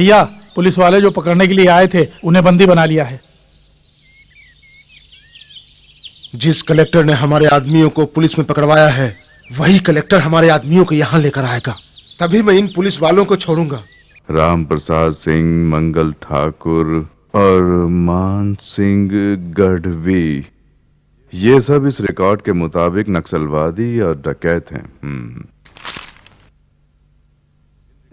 भैया, पुलिस वाले जो पकड़ने के लिए आए थे उन्हें बंदी बना लिया है। जिस कलेक्टर ने हमारे आदमियों को पुलिस में पकड़वाया है वही कलेक्टर हमारे आदमियों को यहाँ लेकर आएगा, तभी मैं इन पुलिस वालों को छोड़ूंगा। राम प्रसाद सिंह, मंगल ठाकुर और मान सिंह गढ़वी, ये सब इस रिकॉर्ड के मुताबिक नक्सलवादी और डकैत हैं।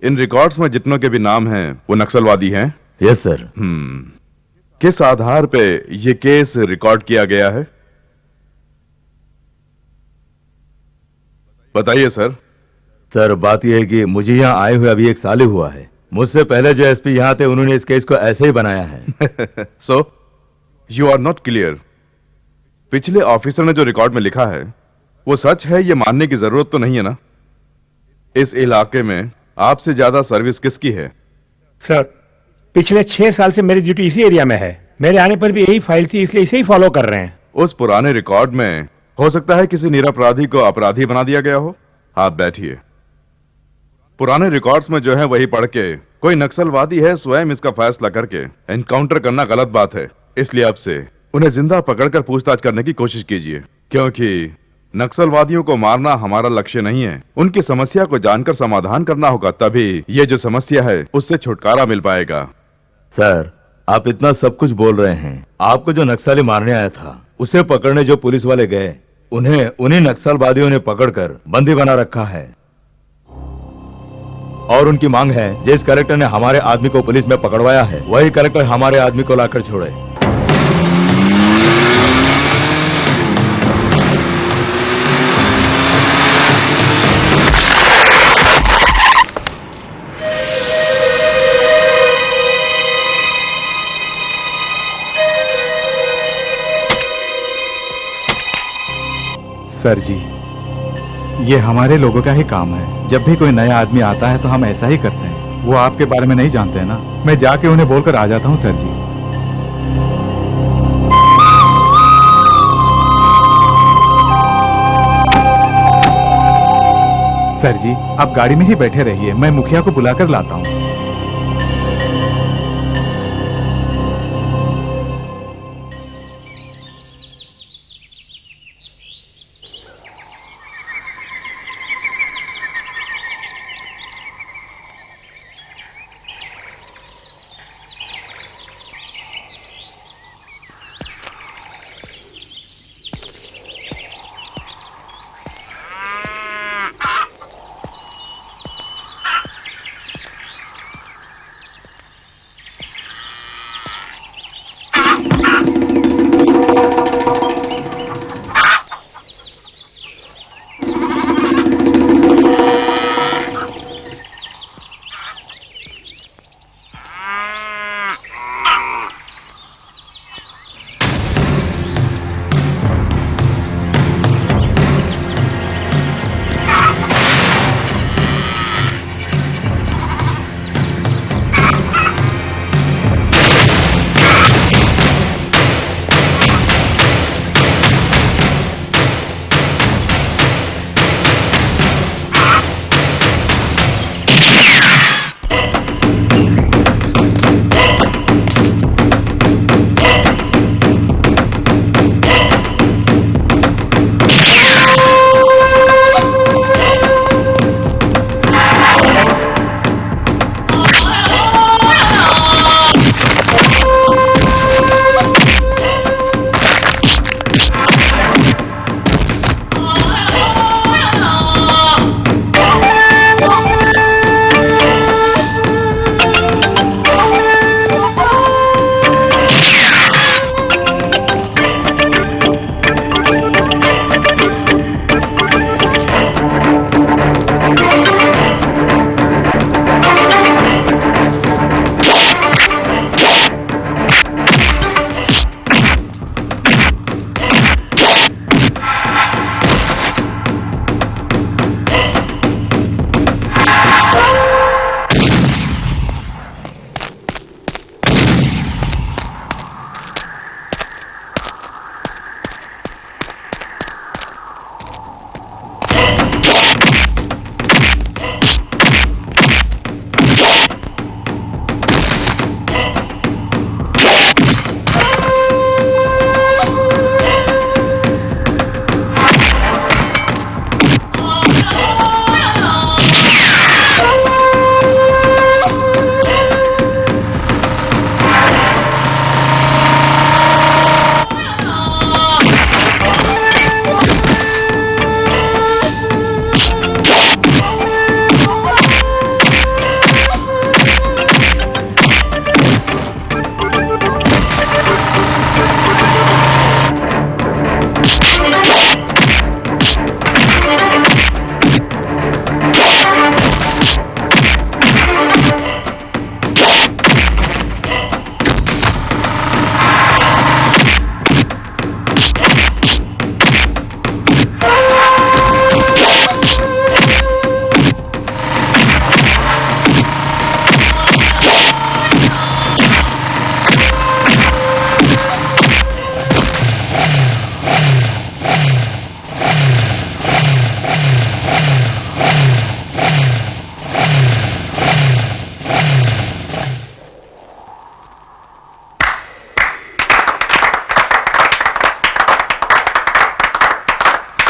इन रिकॉर्ड्स में जितनों के भी नाम हैं वो नक्सलवादी हैं। Yes sir. किस आधार पे ये केस रिकॉर्ड किया गया है बताइए सर। सर बात यह है कि मुझे यहाँ आए हुए अभी 1 साल ही हुआ है। मुझसे पहले जो एसपी यहाँ थे उन्होंने इस केस को ऐसे ही बनाया है। So you are not clear. पिछले ऑफिसर ने जो रिकॉर्ड में लिखा है वो सच है, ये मानने की जरूरत तो नहीं है ना? इस इलाके में आपसे ज्यादा सर्विस किसकी है? सर पिछले 6 साल से मेरी ड्यूटी इसी एरिया में है। मेरे आने पर भी यही फाइल थी, इसलिए इसे ही फॉलो कर रहे हैं। उस पुराने रिकॉर्ड में हो सकता है किसी निरपराधी को अपराधी बना दिया गया हो। आप बैठिए। पुराने रिकॉर्ड्स में जो है वही पढ़ के कोई नक्सलवादी है स्वयं इसका फैसला करके एनकाउंटर करना गलत बात है। इसलिए अब से उन्हें जिंदा पकड़कर पूछताछ करने की कोशिश कीजिए, क्योंकि नक्सलवादियों को मारना हमारा लक्ष्य नहीं है। उनकी समस्या को जानकर समाधान करना होगा, तभी ये जो समस्या है उससे छुटकारा मिल पाएगा। सर आप इतना सब कुछ बोल रहे हैं, आपको जो नक्सली मारने आया था उसे पकड़ने जो पुलिस वाले गए उन्हीं नक्सलवादियों ने पकड़कर बंदी बना रखा है। और उनकी मांग है जिस कलेक्टर ने हमारे आदमी को पुलिस में पकड़वाया है वही कलेक्टर हमारे आदमी को लाकर छोड़े। सर जी, ये हमारे लोगों का ही काम है। जब भी कोई नया आदमी आता है तो हम ऐसा ही करते हैं। वो आपके बारे में नहीं जानते हैं ना। मैं जाके उन्हें बोलकर आ जाता हूँ सर जी। सर जी आप गाड़ी में ही बैठे रहिए, मैं मुखिया को बुलाकर लाता हूँ।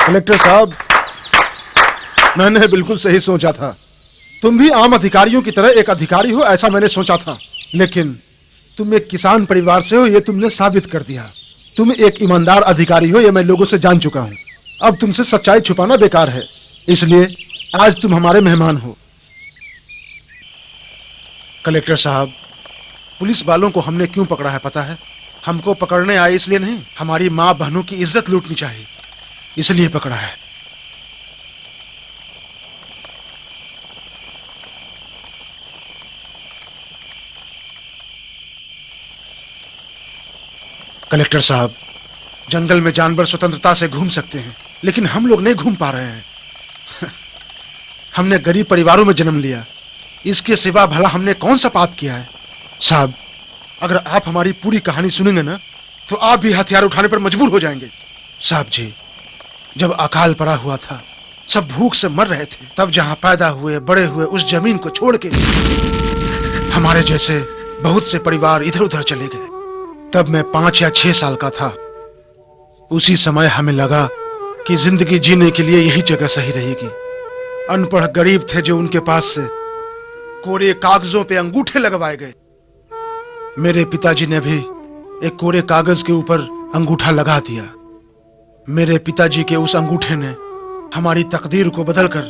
कलेक्टर साहब, मैंने बिल्कुल सही सोचा था। तुम भी आम अधिकारियों की तरह एक अधिकारी हो, ऐसा मैंने सोचा था। लेकिन तुम एक किसान परिवार से हो, यह तुमने साबित कर दिया। तुम एक ईमानदार अधिकारी हो, यह मैं लोगों से जान चुका हूं। अब तुमसे सच्चाई छुपाना बेकार है, इसलिए आज तुम हमारे मेहमान हो। कलेक्टर साहब, पुलिस वालों को हमने क्यों पकड़ा है पता है? हमको पकड़ने आए इसलिए नहीं, हमारी माँ बहनों की इज्जत लूटनी चाहिए, इसलिए पकड़ा है। कलेक्टर साहब, जंगल में जानवर स्वतंत्रता से घूम सकते हैं, लेकिन हम लोग नहीं घूम पा रहे हैं। हमने गरीब परिवारों में जन्म लिया, इसके सिवा भला हमने कौन सा पाप किया है? साहब, अगर आप हमारी पूरी कहानी सुनेंगे ना, तो आप भी हथियार उठाने पर मजबूर हो जाएंगे। साहब जी, जब अकाल पड़ा हुआ था, सब भूख से मर रहे थे, तब जहां पैदा हुए बड़े हुए उस जमीन को छोड़ के हमारे जैसे बहुत से परिवार इधर उधर चले गए। तब मैं 5 या 6 साल का था। उसी समय हमें लगा कि जिंदगी जीने के लिए यही जगह सही रहेगी। अनपढ़ गरीब थे जो उनके पास से कोरे कागजों पे अंगूठे लगवाए गए। मेरे पिताजी ने भी एक कोरे कागज के ऊपर अंगूठा लगा दिया। मेरे पिताजी के उस अंगूठे ने हमारी तकदीर को बदलकर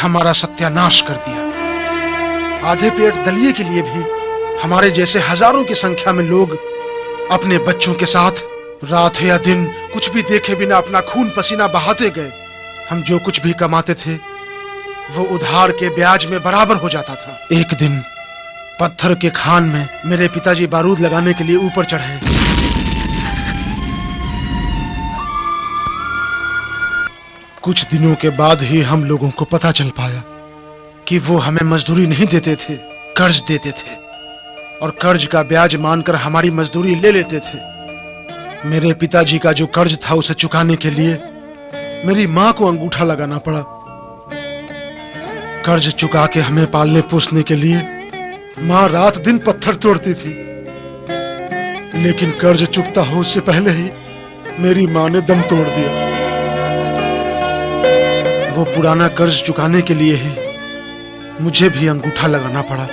हमारा सत्यानाश कर दिया। आधे पेट दलिए के लिए भी हमारे जैसे हजारों की संख्या में लोग अपने बच्चों के साथ रात या दिन कुछ भी देखे बिना अपना खून पसीना बहाते गए। हम जो कुछ भी कमाते थे वो उधार के ब्याज में बराबर हो जाता था। एक दिन पत्थर के खान में मेरे पिताजी बारूद लगाने के लिए ऊपर चढ़े। कुछ दिनों के बाद ही हम लोगों को पता चल पाया कि वो हमें मजदूरी नहीं देते थे, कर्ज देते थे, और कर्ज का ब्याज मानकर हमारी मजदूरी ले लेते थे। मेरे पिताजी का जो कर्ज था उसे चुकाने के लिए मेरी माँ को अंगूठा लगाना पड़ा। कर्ज चुका के हमें पालने पोसने के लिए माँ रात दिन पत्थर तोड़ती थी, लेकिन कर्ज चुकता हो उससे पहले ही मेरी माँ ने दम तोड़ दिया। वो पुराना कर्ज चुकाने के लिए ही मुझे भी अंगूठा लगाना पड़ा।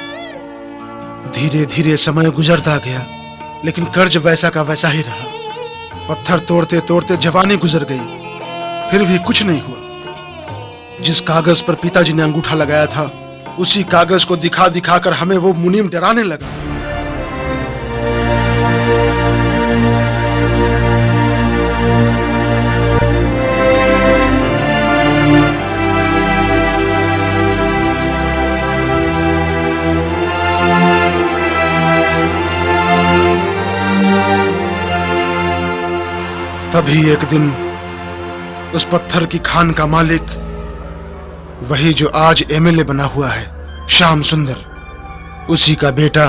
धीरे धीरे समय गुजरता गया, लेकिन कर्ज वैसा का वैसा ही रहा। पत्थर तोड़ते तोड़ते जवानी गुजर गई, फिर भी कुछ नहीं हुआ। जिस कागज पर पिताजी ने अंगूठा लगाया था, उसी कागज को दिखा दिखा कर हमें वो मुनीम डराने लगा। तभी एक दिन उस पत्थर की खान का मालिक, वही जो आज एमएलए बना हुआ है, श्याम सुंदर, उसी का बेटा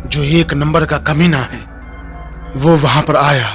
जो 1 नंबर का कमीना है, वो वहां पर आया।